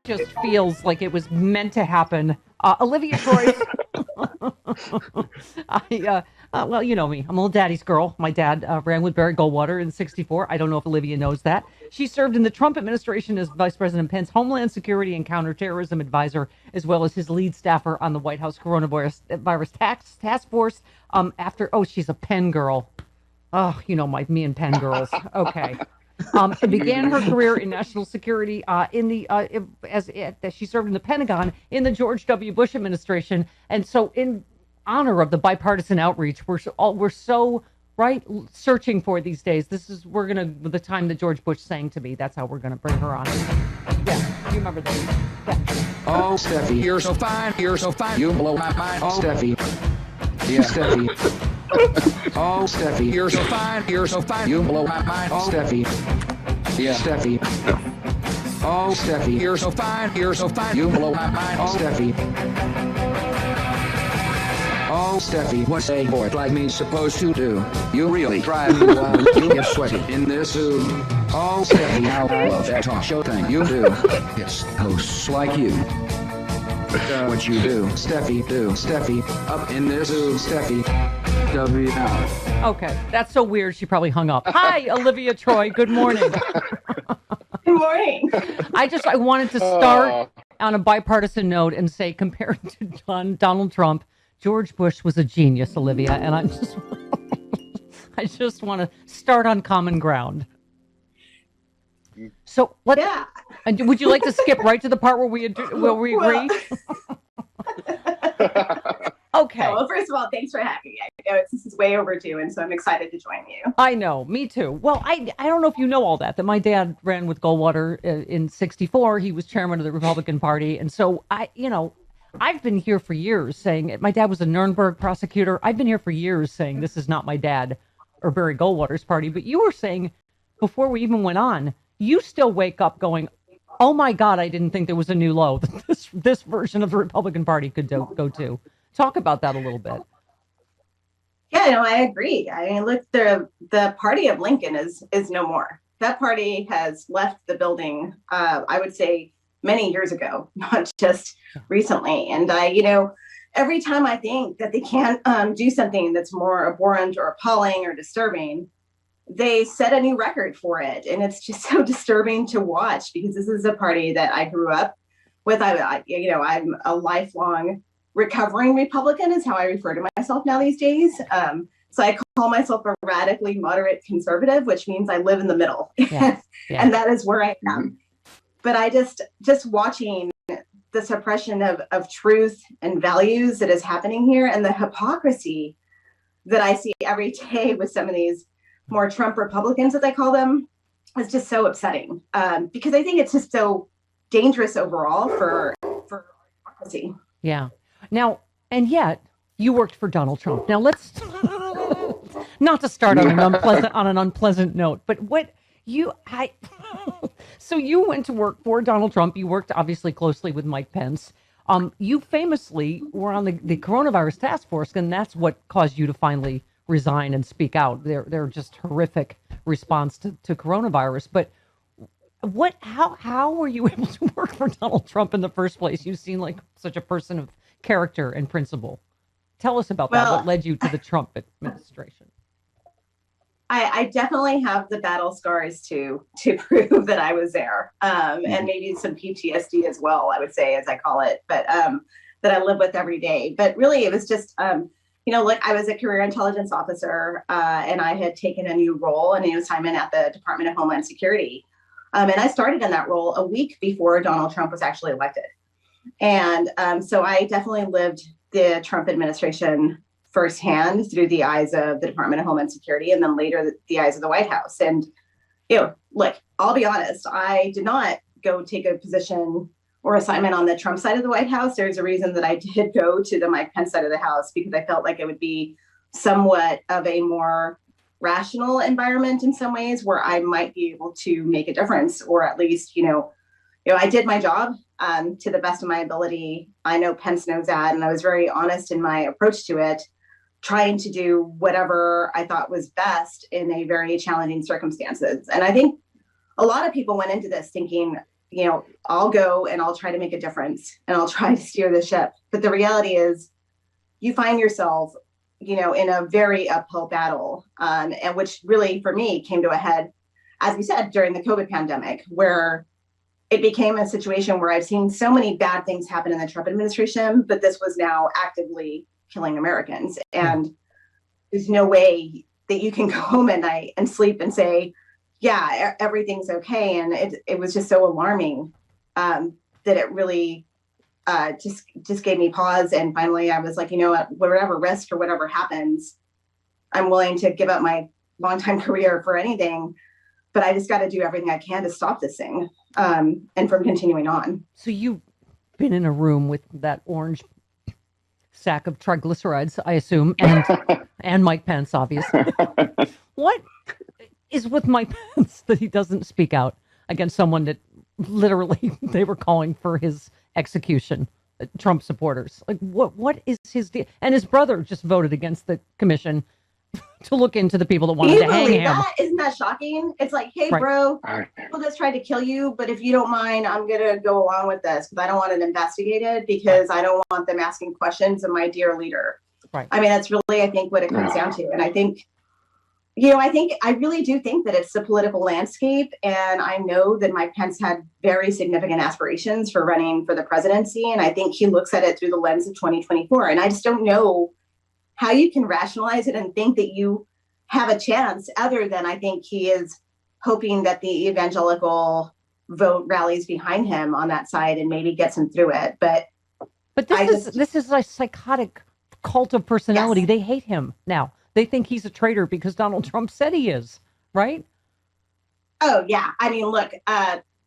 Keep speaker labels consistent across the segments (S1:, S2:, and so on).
S1: Just feels like it was meant to happen. Olivia Troye. Well, you know me. I'm a little daddy's girl. My dad ran with Barry Goldwater in '64. I don't know if Olivia knows that. She served in the Trump administration as Vice President Pence Homeland Security and Counterterrorism Advisor, as well as his lead staffer on the White House Coronavirus Task Force. She's a Penn girl. Oh, you know, me and Penn girls. Okay. Began her career in national security as she served in the Pentagon in the George W. Bush administration. And so in honor of the bipartisan outreach we're so searching for these days, the time that George Bush sang to me, that's how we're going to bring her on. Yeah, you remember that? Yeah.
S2: Oh, Steffi, you're so fine, you blow my mind. Oh, Steffi. Yeah, Steffi. Oh, Steffi, you're so fine, you blow my mind. Oh, Steffi. Yeah, Steffi. Oh, Steffi, you're so fine, you blow my mind. Oh, Steffi. Oh, Steffi, what's a boy like me supposed to do? You really drive me wild, you get sweaty in this suit. Oh, Steffi, how I love that talk show thing you do. It's hosts like you. What you do, Steffi, up in this suit, Steffi. W out.
S1: Okay, that's so weird. She probably hung up. Hi, Olivia Troye. Good morning.
S3: Good morning.
S1: I wanted to start on a bipartisan note and say, compared to Donald Trump, George Bush was a genius, Olivia, and I just want to start on common ground. So would you like to skip right to the part where we agree? Okay.
S3: Well, first of all, thanks for having me. I know this is way overdue, and so I'm excited to join you.
S1: I know, me too. Well, I don't know if you know all that my dad ran with Goldwater in '64. He was chairman of the Republican Party, and so I've been here for years saying, my dad was a Nuremberg prosecutor. I've been here for years saying this is not my dad or Barry Goldwater's party. But you were saying before we even went on, you still wake up going, oh my God, I didn't think there was a new low that this version of the Republican Party could go to. Talk about that a little bit.
S3: Yeah, no, I agree. I mean, look, the party of Lincoln is no more. That party has left the building, I would say, many years ago, not just recently. And every time I think that they can't do something that's more abhorrent or appalling or disturbing, they set a new record for it. And it's just so disturbing to watch, because this is a party that I grew up with. I'm a lifelong recovering Republican is how I refer to myself now these days. So I call myself a radically moderate conservative, which means I live in the middle. Yeah. Yeah. And that is where I am. But I just watching the suppression of truth and values that is happening here, and the hypocrisy that I see every day with some of these more Trump Republicans, as I call them, is just so upsetting. Because I think it's just so dangerous overall for democracy.
S1: Yeah. Now, and yet you worked for Donald Trump. Now let's not to start on an unpleasant note, but so you went to work for Donald Trump. You worked obviously closely with Mike Pence. You famously were on the coronavirus task force, and that's what caused you to finally resign and speak out. They're just horrific response to coronavirus. But how were you able to work for Donald Trump in the first place? You seem like such a person of character and principle. Tell us about that. What led you to the Trump administration?
S3: I definitely have the battle scars to prove that I was there, and maybe some PTSD as well, I would say, as I call it, but that I live with every day. But really, it was just, I was a career intelligence officer, and I had taken a new role, a new assignment at the Department of Homeland Security. And I started in that role a week before Donald Trump was actually elected. And so I definitely lived the Trump administration firsthand through the eyes of the Department of Homeland Security, and then later the eyes of the White House. And, look, I'll be honest, I did not go take a position or assignment on the Trump side of the White House. There's a reason that I did go to the Mike Pence side of the House, because I felt like it would be somewhat of a more rational environment in some ways where I might be able to make a difference, or at least, I did my job to the best of my ability. I know Pence knows that, and I was very honest in my approach to it, trying to do whatever I thought was best in a very challenging circumstances. And I think a lot of people went into this thinking, I'll go and I'll try to make a difference and I'll try to steer the ship. But the reality is you find yourself, in a very uphill battle, and which really for me came to a head, as we said, during the COVID pandemic, where it became a situation where I've seen so many bad things happen in the Trump administration, but this was now actively killing Americans. And there's no way that you can go home at night and sleep and say, yeah, everything's okay. And it was just so alarming that it really just gave me pause. And finally, I was like, whatever risk or whatever happens, I'm willing to give up my longtime career for anything. But I just got to do everything I can to stop this thing and from continuing on.
S1: So you've been in a room with that orange sack of triglycerides, I assume, and Mike Pence, obviously. What is with Mike Pence that he doesn't speak out against someone that literally they were calling for his execution, Trump supporters? Like, what is his deal? And his brother just voted against the commission to look into the people that wanted to hang him.
S3: Isn't that shocking? It's like, hey,
S1: Right.
S3: bro, people just tried to kill you, but if you don't mind, I'm going to go along with this because I don't want it investigated because I don't want them asking questions of my dear leader.
S1: Right.
S3: I mean, that's really, I think, what it comes down to. And I think, I really do think that it's the political landscape. And I know that Mike Pence had very significant aspirations for running for the presidency. And I think he looks at it through the lens of 2024. And I just don't know how you can rationalize it and think that you have a chance other than I think he is hoping that the evangelical vote rallies behind him on that side and maybe gets him through it. But
S1: this is a psychotic cult of personality.
S3: Yes.
S1: They hate him now. They think he's a traitor because Donald Trump said he is, right?
S3: Oh, yeah. I mean, look,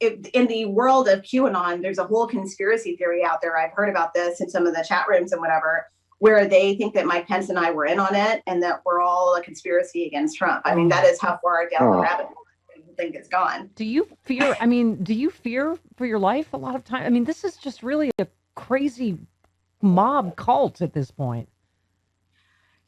S3: in the world of QAnon, there's a whole conspiracy theory out there. I've heard about this in some of the chat rooms and whatever, where they think that Mike Pence and I were in on it and that we're all a conspiracy against Trump. I mean, that is how far down the rabbit hole I think it's gone.
S1: Do you fear for your life a lot of time? I mean, this is just really a crazy mob cult at this point.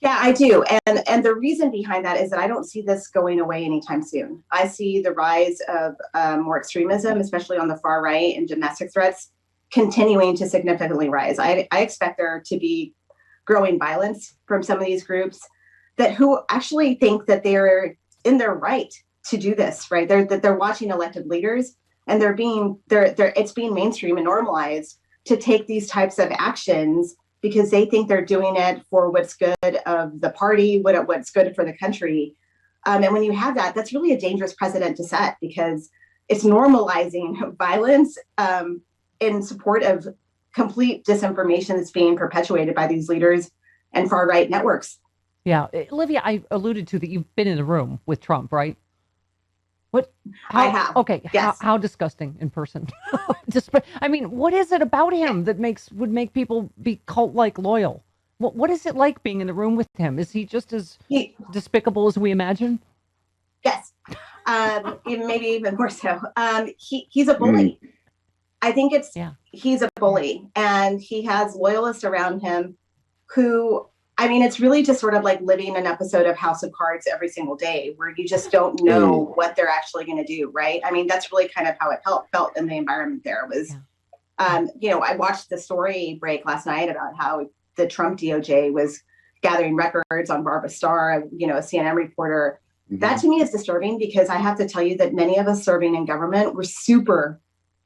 S3: Yeah, I do. And the reason behind that is that I don't see this going away anytime soon. I see the rise of more extremism, especially on the far right, and domestic threats continuing to significantly rise. I expect there to be growing violence from some of these groups who actually think that they're in their right to do this, right? They're watching elected leaders and it's being mainstream and normalized to take these types of actions because they think they're doing it for what's good of the party, what's good for the country. And when you have that, that's really a dangerous precedent to set because it's normalizing violence in support of complete disinformation that's being perpetuated by these leaders and far right networks.
S1: Yeah. Olivia, I alluded to that you've been in a room with Trump, right?
S3: I have.
S1: Okay.
S3: Yes.
S1: How disgusting in person. I mean, what is it about him that would make people be cult-like loyal? What is it like being in the room with him? Is he just as despicable as we imagine?
S3: Yes. Maybe even more so. He's a bully. I think he's a bully and he has loyalists around him who, I mean, it's really just sort of like living an episode of House of Cards every single day where you just don't know what they're actually going to do. Right. I mean, that's really kind of how it felt in the environment there was, I watched the story break last night about how the Trump DOJ was gathering records on Barbara Starr, a CNN reporter. Mm-hmm. That to me is disturbing because I have to tell you that many of us serving in government were super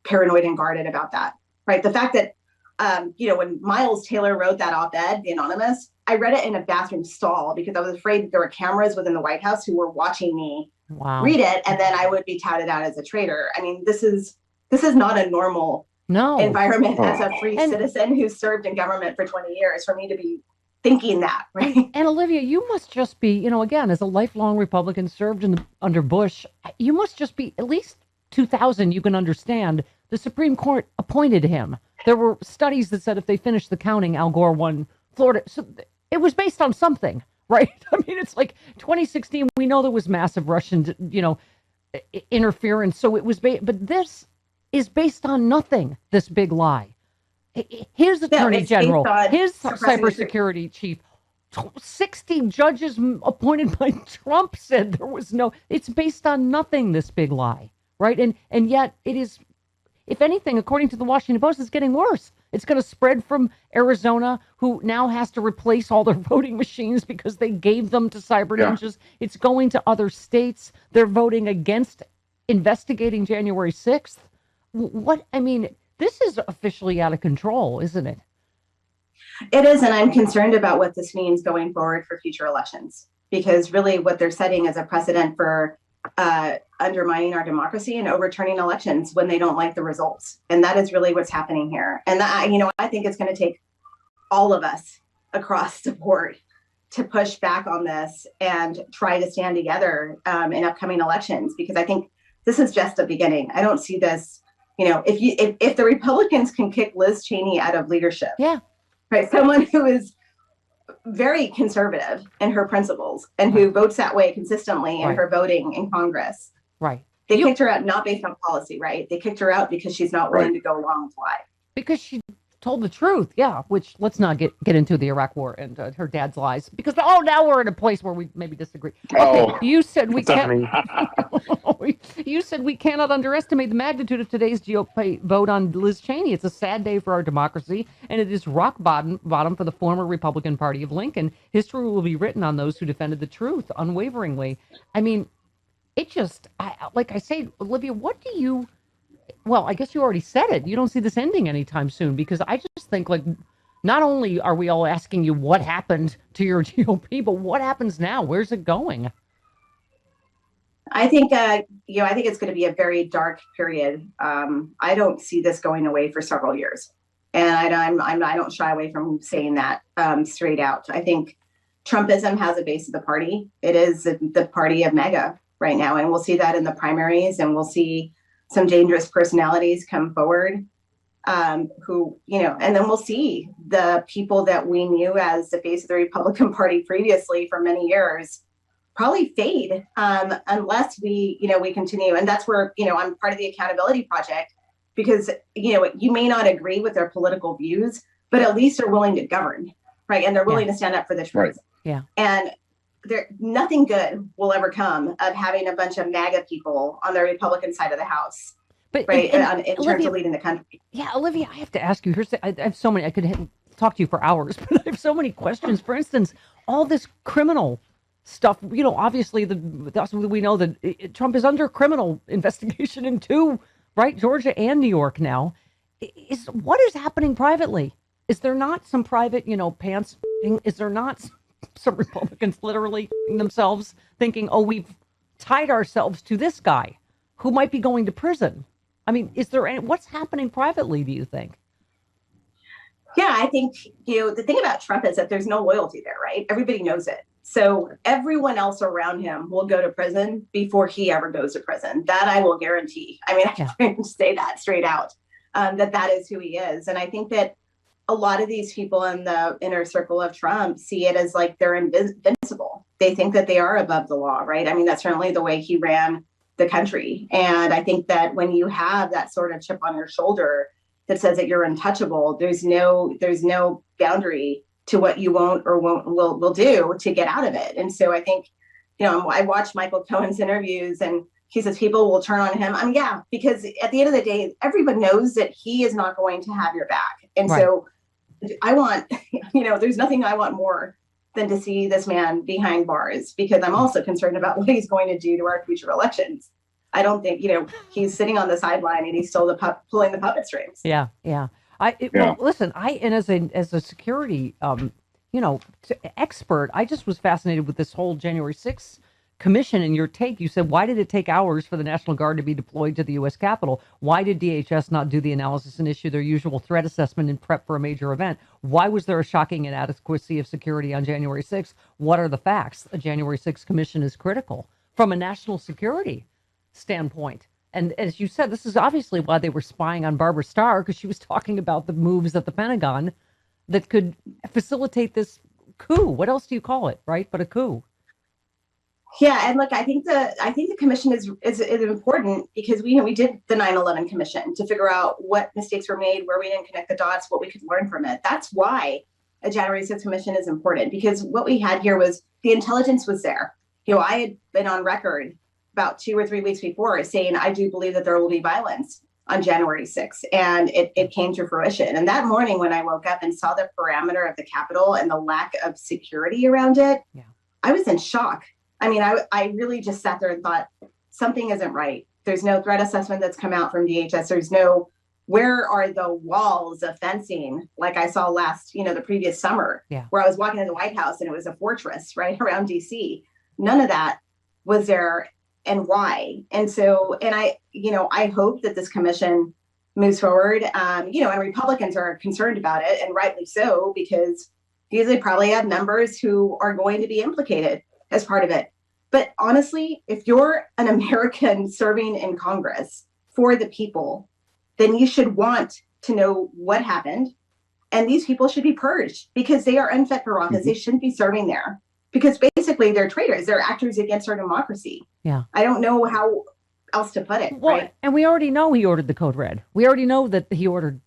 S3: paranoid and guarded about that, right? The fact that, when Miles Taylor wrote that op-ed, The Anonymous, I read it in a bathroom stall because I was afraid there were cameras within the White House who were watching me read it, and then I would be touted out as a traitor. I mean, this is not a normal environment as a free citizen who served in government for 20 years for me to be thinking that, right?
S1: And Olivia, you must just be, again, as a lifelong Republican served under Bush, you must just be at least 2000, you can understand the Supreme Court appointed him. There were studies that said if they finished the counting, Al Gore won Florida. So it was based on something, right? I mean, it's like 2016. We know there was massive Russian, interference. So it was, but this is based on nothing. This big lie. His attorney general, his cybersecurity chief, 60 judges appointed by Trump said there was no. It's based on nothing. This big lie, right? And yet it is. If anything, according to the Washington Post, it's getting worse. It's going to spread from Arizona, who now has to replace all their voting machines because they gave them to cyber ninjas. It's going to other states. They're voting against investigating January 6th. This is officially out of control, isn't it?
S3: It is, and I'm concerned about what this means going forward for future elections, because really what they're setting is a precedent for undermining our democracy and overturning elections when they don't like the results. And that is really what's happening here. And I think it's going to take all of us across the board to push back on this and try to stand together in upcoming elections, because I think this is just the beginning. I don't see this, if the Republicans can kick Liz Cheney out of leadership, right, someone who is very conservative in her principles and who votes that way consistently in her voting in Congress.
S1: Right.
S3: They kicked her out not based on policy, right? They kicked her out because she's not willing to go along with why.
S1: Because she told the truth, which let's not get into the Iraq war and her dad's lies, because now we're in a place where we maybe disagree. Okay, you said we can't. You said we cannot underestimate the magnitude of today's GOP vote on Liz Cheney. It's a sad day for our democracy, and it is rock bottom for the former Republican Party of Lincoln. History will be written on those who defended the truth unwaveringly. I mean, it just, like I say, Olivia, what do you? Well, I guess you already said it. You don't see this ending anytime soon, because I just think, like, not only are we all asking you what happened to your GOP, but what happens now? Where's it going?
S3: I think, I think it's going to be a very dark period. I don't see this going away for several years, and I don't shy away from saying that straight out. I think Trumpism has a base of the party. It is the party of MAGA right now, and we'll see that in the primaries, and we'll see some dangerous personalities come forward who, and then we'll see the people that we knew as the face of the Republican Party previously for many years probably fade unless we continue. And that's where, I'm part of the Accountability Project, because, you may not agree with their political views, but at least they're willing to govern, right? And they're willing to stand up for the truth.
S4: Right.
S1: Yeah.
S3: And nothing good will ever come of having a bunch of MAGA people on the Republican side of the house,
S1: but
S3: right? In
S1: Olivia,
S3: terms of leading the country.
S1: Yeah, Olivia, I have to ask you. I have so many. I could talk to you for hours, but I have so many questions. For instance, all this criminal stuff. Obviously, we know that Trump is under criminal investigation in two, right? Georgia and New York now. What is happening privately? Is there not some private, pants? Is there not some Republicans literally themselves thinking, oh, we've tied ourselves to this guy who might be going to prison? I mean, what's happening privately, do you think?
S3: Yeah, I think, the thing about Trump is that there's no loyalty there, right? Everybody knows it. So everyone else around him will go to prison before he ever goes to prison. That I will guarantee. I mean, I can say that straight out, that is who he is. And I think that a lot of these people in the inner circle of Trump see it as like they're invincible. They think that they are above the law, right? I mean, that's certainly the way he ran the country. And I think that when you have that sort of chip on your shoulder that says that you're untouchable, there's no boundary to what you won't or will do to get out of it. And so I think, I watched Michael Cohen's interviews, and he says people will turn on him. Yeah, because at the end of the day, everyone knows that he is not going to have your back. And so I want, there's nothing I want more than to see this man behind bars, because I'm also concerned about what he's going to do to our future elections. I don't think, he's sitting on the sideline and he's still pulling the puppet strings.
S1: Yeah. Well, listen, as a security, expert, I just was fascinated with this whole January 6th commission. And your take, you said, why did it take hours for the National Guard to be deployed to the U.S. Capitol? Why did DHS not do the analysis and issue their usual threat assessment and prep for a major event? Why was there a shocking inadequacy of security on January 6th? What are the facts? A January 6th commission is critical from a national security standpoint. And as you said, this is obviously why they were spying on Barbara Starr, because she was talking about the moves at the Pentagon that could facilitate this coup. What else do you call it, right? But a coup.
S3: Yeah, and look, I think the commission is important because we did the 9/11 commission to figure out what mistakes were made, where we didn't connect the dots, what we could learn from it. That's why a January 6th commission is important, because what we had here was the intelligence was there. I had been on record about 2 or 3 weeks before saying I do believe that there will be violence on January 6th, and it came to fruition. And that morning when I woke up and saw the parameter of the Capitol and the lack of security around it, I was in shock. I mean, I really just sat there and thought, something isn't right. There's no threat assessment that's come out from DHS. There's no, where are the walls of fencing like I saw the previous summer, where I was walking in the White House and it was a fortress right around DC. None of that was there, and why? And so, and I hope that this commission moves forward, and Republicans are concerned about it, and rightly so, because they probably have members who are going to be implicated as part of it. But honestly, if you're an American serving in Congress for the people, then you should want to know what happened. And these people should be purged because they are unfit for office. They shouldn't be serving there because basically they're traitors. They're actors against our democracy. Yeah. I don't know how else to put it.
S1: Well,
S3: right?
S1: And we already know he ordered the code red. We already know that he ordered,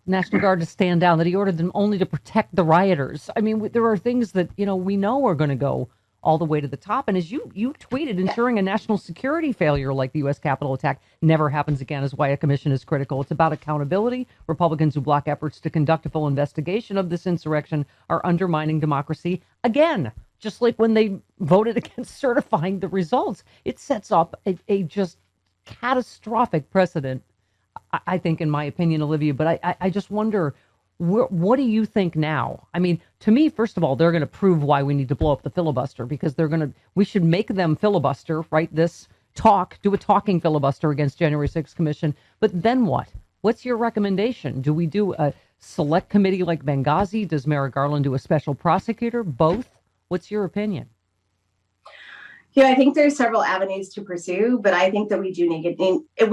S1: National Guard to stand down, that he ordered them only to protect the rioters. I mean, there are things that, we know are going to go all the way to the top. And as you tweeted, ensuring a national security failure like the U.S. Capitol attack never happens again is why a commission is critical. It's about accountability. Republicans who block efforts to conduct a full investigation of this insurrection are undermining democracy again, just like when they voted against certifying the results. It sets up a just catastrophic precedent, I think, in my opinion, Olivia. But I just wonder, what do you think now? I mean, to me, first of all, they're going to prove why we need to blow up the filibuster, because we should make them filibuster, right? Do a talking filibuster against January 6th commission. But then what? What's your recommendation? Do we do a select committee like Benghazi? Does Merrick Garland do a special prosecutor? Both? What's your opinion?
S3: Yeah, I think there's several avenues to pursue, but I think that we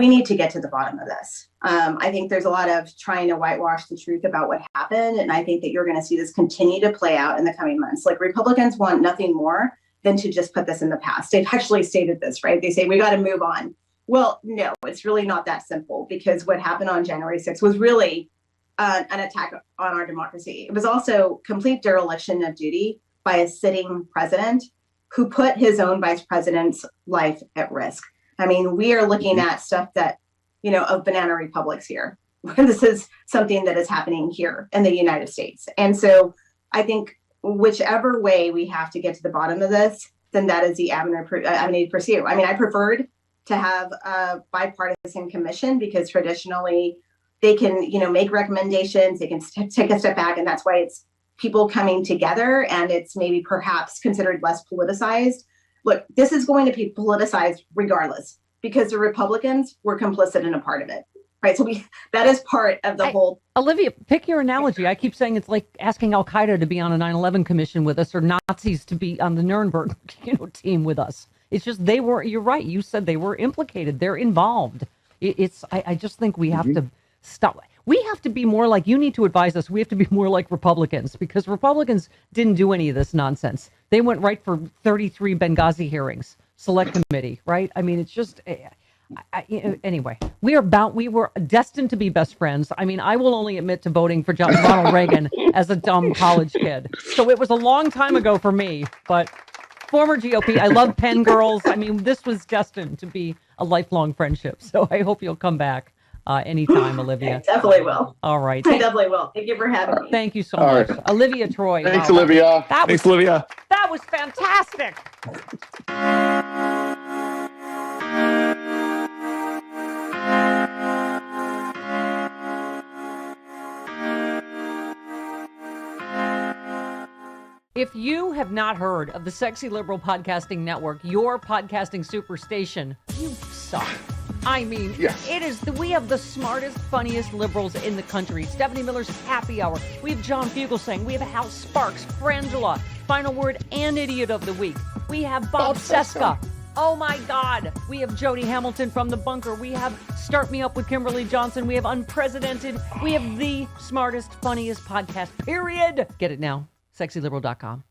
S3: need to get to the bottom of this. I think there's a lot of trying to whitewash the truth about what happened. And I think that you're going to see this continue to play out in the coming months. Like, Republicans want nothing more than to just put this in the past. They've actually stated this, right? They say we got to move on. Well, no, it's really not that simple, because what happened on January 6th was really an attack on our democracy. It was also complete dereliction of duty by a sitting president who put his own vice president's life at risk. I mean, we are looking at stuff that, of banana republics here. This is something that is happening here in the United States. And so I think whichever way we have to get to the bottom of this, then that is the avenue to pursue. I mean, I preferred to have a bipartisan commission, because traditionally they can, make recommendations, they can take a step back, and that's why it's people coming together, and it's maybe perhaps considered less politicized. Look, this is going to be politicized regardless, because the Republicans were complicit in a part of it, right? So that is part of the whole.
S1: Olivia, pick your analogy. I keep saying it's like asking Al Qaeda to be on a 9/11 commission with us, or Nazis to be on the Nuremberg, team with us. It's just you're right. You said they were implicated. They're involved. I just think we have to stop. We have to be more like, you need to advise us, we have to be more like Republicans, because Republicans didn't do any of this nonsense. They went right for 33 Benghazi hearings, select committee, right? I mean, it's just, anyway, we were destined to be best friends. I mean, I will only admit to voting for Ronald Reagan as a dumb college kid. So it was a long time ago for me, but former GOP, I love Penn girls. I mean, this was destined to be a lifelong friendship. So I hope you'll come back. Anytime, Olivia.
S3: I definitely will.
S1: All right.
S3: I definitely will. Thank you for having me.
S1: Thank you so much. Right. Olivia Troye.
S4: Thanks, Olivia.
S1: Thanks, Olivia. That was fantastic. If you have not heard of the Sexy Liberal Podcasting Network, your podcasting superstation, you suck. I mean, yes. We have the smartest, funniest liberals in the country. Stephanie Miller's Happy Hour. We have John Fugelsang. We have Hal Sparks, Frangela, Final Word and Idiot of the Week. We have Bob Seska. Oh my God. We have Jody Hamilton from The Bunker. We have Start Me Up with Kimberly Johnson. We have Unprecedented. We have the smartest, funniest podcast, period. Get it now. sexyliberal.com.